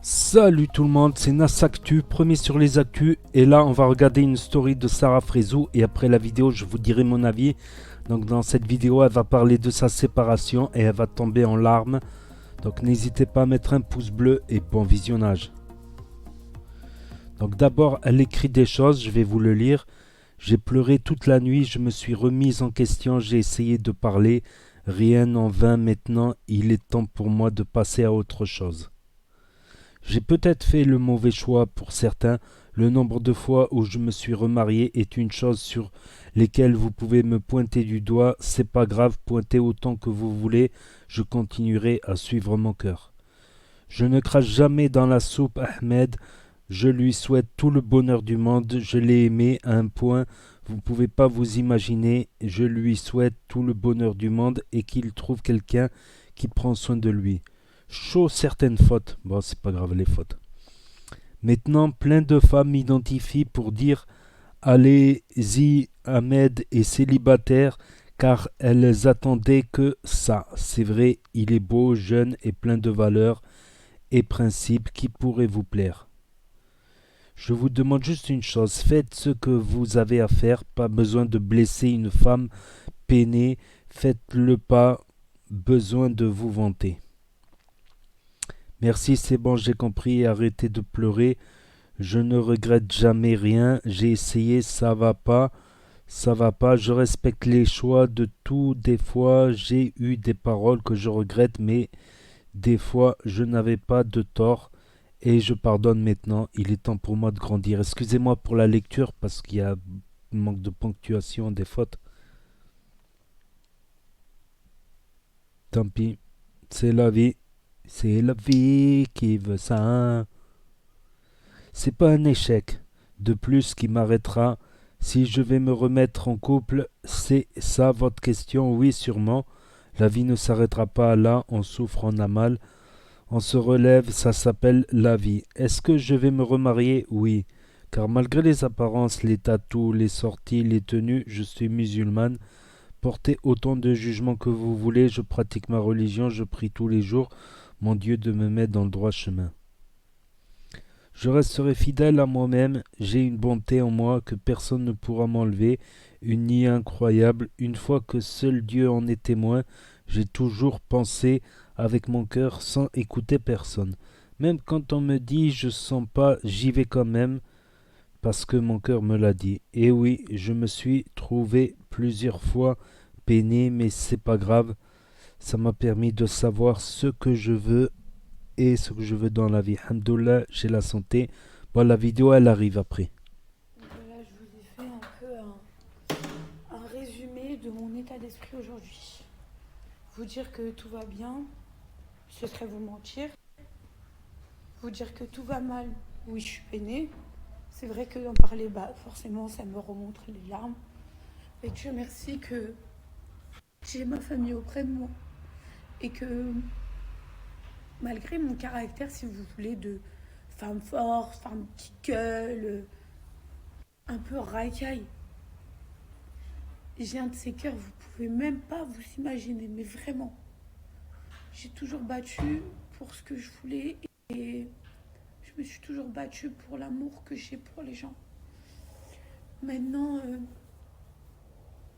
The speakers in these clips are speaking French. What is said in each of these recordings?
Salut tout le monde, c'est Nasactu, premier sur les actus. Et là, on va regarder une story de Sarah Frézou. Et après la vidéo, je vous dirai mon avis. Donc, dans cette vidéo, elle va parler de sa séparation et elle va tomber en larmes. Donc, n'hésitez pas à mettre un pouce bleu et bon visionnage. Donc, d'abord, elle écrit des choses, je vais vous le lire. J'ai pleuré toute la nuit, je me suis remise en question, j'ai essayé de parler. Rien en vain maintenant, il est temps pour moi de passer à autre chose. J'ai peut-être fait le mauvais choix pour certains. Le nombre de fois où je me suis remarié est une chose sur lesquelles vous pouvez me pointer du doigt. C'est pas grave, pointez autant que vous voulez. Je continuerai à suivre mon cœur. Je ne crache jamais dans la soupe Ahmed. Je lui souhaite tout le bonheur du monde. Je l'ai aimé à un point. Vous ne pouvez pas vous imaginer. Je lui souhaite tout le bonheur du monde et qu'il trouve quelqu'un qui prend soin de lui. Chaud certaines fautes. Bon, c'est pas grave les fautes. Maintenant, plein de femmes m'identifient pour dire allez-y, Ahmed est célibataire car elles attendaient que ça. C'est vrai, il est beau, jeune et plein de valeurs et principes qui pourraient vous plaire. Je vous demande juste une chose, faites ce que vous avez à faire, pas besoin de blesser une femme peinée, faites-le pas, besoin de vous vanter. Merci, c'est bon, j'ai compris, arrêtez de pleurer. Je ne regrette jamais rien. J'ai essayé, ça va pas. Je respecte les choix de tout. Des fois, j'ai eu des paroles que je regrette, mais des fois, je n'avais pas de tort et je pardonne maintenant. Il est temps pour moi de grandir. Excusez-moi pour la lecture parce qu'il y a un manque de ponctuation, des fautes. Tant pis, c'est la vie. C'est la vie qui veut ça. C'est pas un échec de plus qui m'arrêtera. Si je vais me remettre en couple, c'est ça votre question? Oui, sûrement. La vie ne s'arrêtera pas là, on souffre, on a mal, on se relève, ça s'appelle la vie. Est-ce que je vais me remarier? Oui. Car malgré les apparences, les tatous, les sorties, les tenues, je suis musulmane. Portez autant de jugements que vous voulez, je pratique ma religion, je prie tous les jours, mon Dieu de me mettre dans le droit chemin. Je resterai fidèle à moi-même, j'ai une bonté en moi que personne ne pourra m'enlever, une niais incroyable, une fois que seul Dieu en est témoin, j'ai toujours pensé avec mon cœur sans écouter personne. Même quand on me dit je sens pas, j'y vais quand même, parce que mon cœur me l'a dit. Et oui, je me suis trouvé plusieurs fois peiné, mais c'est pas grave, ça m'a permis de savoir ce que je veux et ce que je veux dans la vie. Alhamdoulilah, j'ai la santé. Bon, la vidéo, elle arrive après. Donc voilà, je vous ai fait un peu un résumé de mon état d'esprit aujourd'hui. Vous dire que tout va bien, ce serait vous mentir. Vous dire que tout va mal, oui, je suis peinée. C'est vrai que d'en parler, bah, forcément, ça me remonte les larmes. Et Dieu merci que j'ai ma famille auprès de moi. Et que malgré mon caractère, si vous voulez, de femme forte, femme qui gueule, un peu racaille, j'ai un de ces cœurs, vous pouvez même pas vous imaginer, mais vraiment. J'ai toujours battu pour ce que je voulais et je me suis toujours battue pour l'amour que j'ai pour les gens. Maintenant,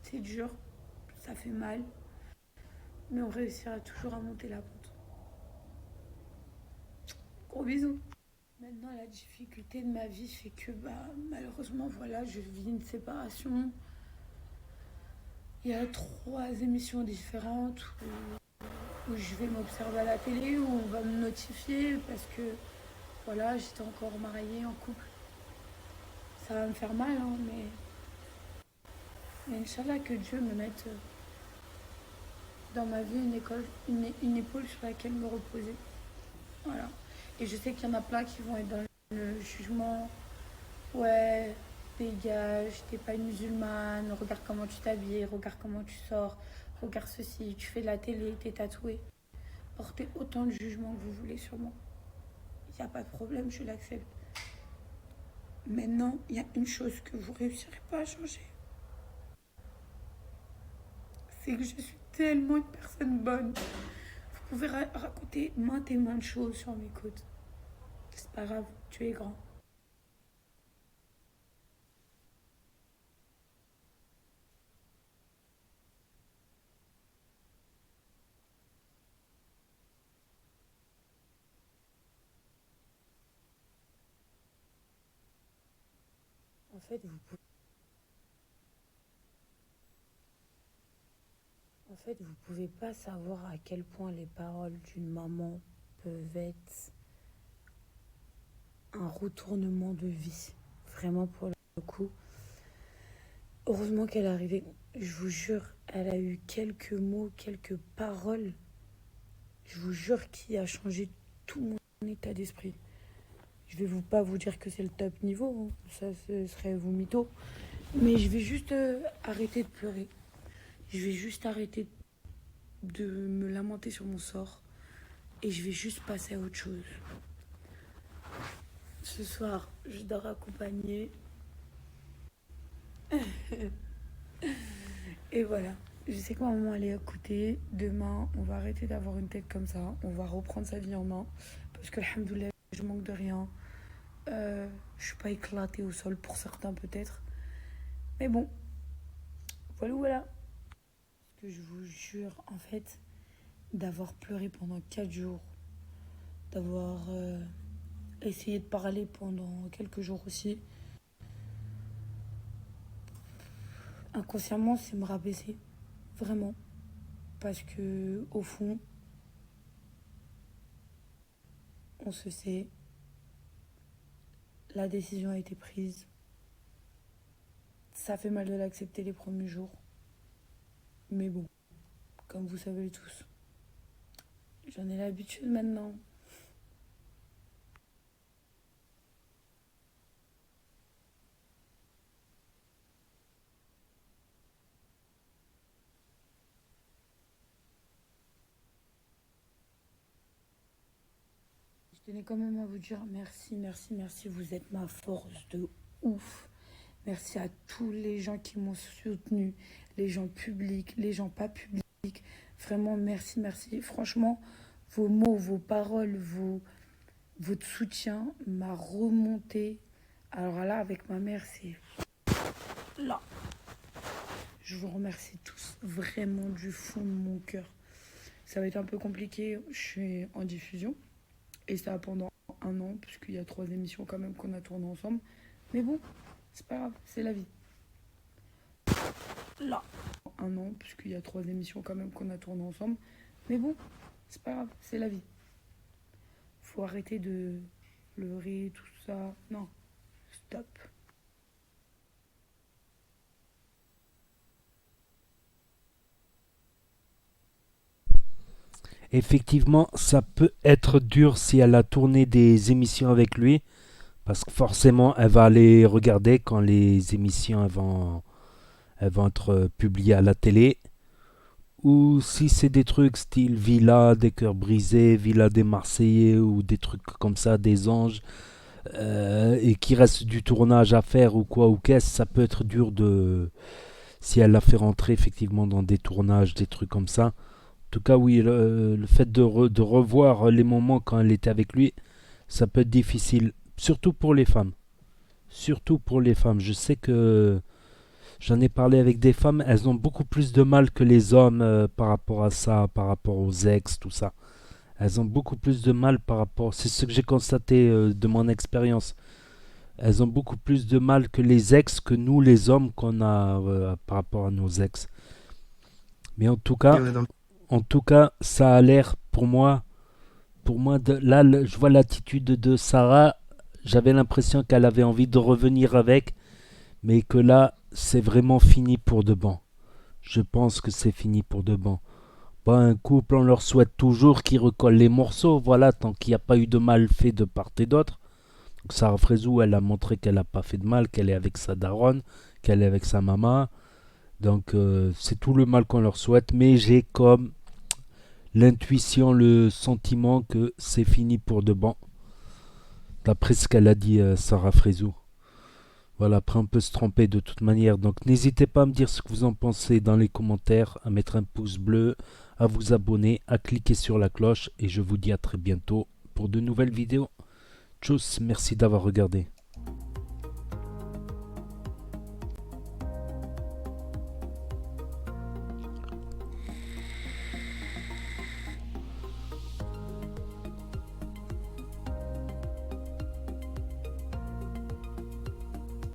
c'est dur, ça fait mal, mais on réussira toujours à monter la pente. Gros bisous. Maintenant, la difficulté de ma vie fait que bah, malheureusement, voilà, je vis une séparation. Il y a 3 émissions différentes où je vais m'observer à la télé, où on va me notifier parce que voilà, j'étais encore mariée en couple. Ça va me faire mal, hein, mais Inch'Allah que Dieu me mette dans ma vie une épaule sur laquelle me reposer. Voilà. Et je sais qu'il y en a plein qui vont être dans le jugement. Ouais, dégage, t'es pas une musulmane, regarde comment tu t'habilles, regarde comment tu sors, regarde ceci, tu fais de la télé, t'es tatoué. Portez autant de jugement que vous voulez sur moi. Il n'y a pas de problème, je l'accepte. Maintenant, il y a une chose que vous ne réussirez pas à changer. C'est que je suis tellement une personne bonne. Vous pouvez raconter maintes et maintes choses sur mes côtes. C'est pas grave, tu es grand. En fait, vous pouvez pas savoir à quel point les paroles d'une maman peuvent être un retournement de vie. Vraiment pour le coup. Heureusement qu'elle est arrivée. Je vous jure, elle a eu quelques mots, quelques paroles. Je vous jure qui a changé tout mon état d'esprit. Je vais pas vous dire que c'est le top niveau, hein. Ça ce serait vous mytho. Mais je vais juste arrêter de pleurer. Je vais juste arrêter de me lamenter sur mon sort. Et je vais juste passer à autre chose. Ce soir, je dors accompagnée. Et voilà. Je sais que ma maman allait écouter. Demain, on va arrêter d'avoir une tête comme ça. On va reprendre sa vie en main. Parce que, alhamdoulilah, je manque de rien. Je suis pas éclatée au sol pour certains, peut-être. Mais bon, voilà. Parce que je vous jure, en fait, d'avoir pleuré pendant 4 jours, d'avoir essayé de parler pendant quelques jours aussi, inconsciemment, c'est me rabaisser. Vraiment. Parce que, au fond, on se sait, la décision a été prise. Ça fait mal de l'accepter les premiers jours. Mais bon, comme vous savez tous, j'en ai l'habitude maintenant. Je tenais quand même à vous dire merci. Vous êtes ma force de ouf. Merci à tous les gens qui m'ont soutenu, les gens publics, les gens pas publics. Vraiment, merci. Franchement, vos mots, vos paroles, votre soutien m'a remonté. Alors là, avec ma mère, c'est là. Je vous remercie tous, vraiment du fond de mon cœur. Ça va être un peu compliqué, je suis en diffusion. Et ça pendant 1 an, puisqu'il y a 3 émissions quand même qu'on a tournées ensemble. Mais bon, c'est pas grave, c'est la vie. Là. 1 an, puisqu'il y a 3 émissions quand même qu'on a tournées ensemble. Mais bon, c'est pas grave, c'est la vie. Faut arrêter de pleurer, tout ça. Non, stop. Effectivement, ça peut être dur si elle a tourné des émissions avec lui, parce que forcément, elle va les regarder quand les émissions elles vont être publiées à la télé. Ou si c'est des trucs style Villa des cœurs brisés, Villa des Marseillais ou des trucs comme ça, des anges, et qu'il reste du tournage à faire ou quoi ou qu'est-ce, ça peut être dur de... Si elle l'a fait rentrer effectivement dans des tournages, des trucs comme ça. En tout cas, oui, le fait de revoir les moments quand elle était avec lui, ça peut être difficile, surtout pour les femmes. Surtout pour les femmes. Je sais que j'en ai parlé avec des femmes, elles ont beaucoup plus de mal que les hommes par rapport à ça, par rapport aux ex, tout ça. Elles ont beaucoup plus de mal par rapport... C'est ce que j'ai constaté de mon expérience. Elles ont beaucoup plus de mal que les ex, que nous les hommes qu'on a par rapport à nos ex. Mais en tout cas, ça a l'air pour moi là, je vois l'attitude de Sarah. J'avais l'impression qu'elle avait envie de revenir avec, mais que là, c'est vraiment fini pour de bon. Je pense que c'est fini pour de bon. Bon, un couple, on leur souhaite toujours qu'ils recollent les morceaux, voilà, tant qu'il n'y a pas eu de mal fait de part et d'autre. Donc Sarah Frézou, elle a montré qu'elle n'a pas fait de mal, qu'elle est avec sa daronne, qu'elle est avec sa maman. Donc c'est tout le mal qu'on leur souhaite, mais j'ai comme l'intuition, le sentiment que c'est fini pour de bon. D'après ce qu'elle a dit Sarah Frézou. Voilà, après on peut se tromper de toute manière. Donc n'hésitez pas à me dire ce que vous en pensez dans les commentaires, à mettre un pouce bleu, à vous abonner, à cliquer sur la cloche. Et je vous dis à très bientôt pour de nouvelles vidéos. Tchuss, merci d'avoir regardé.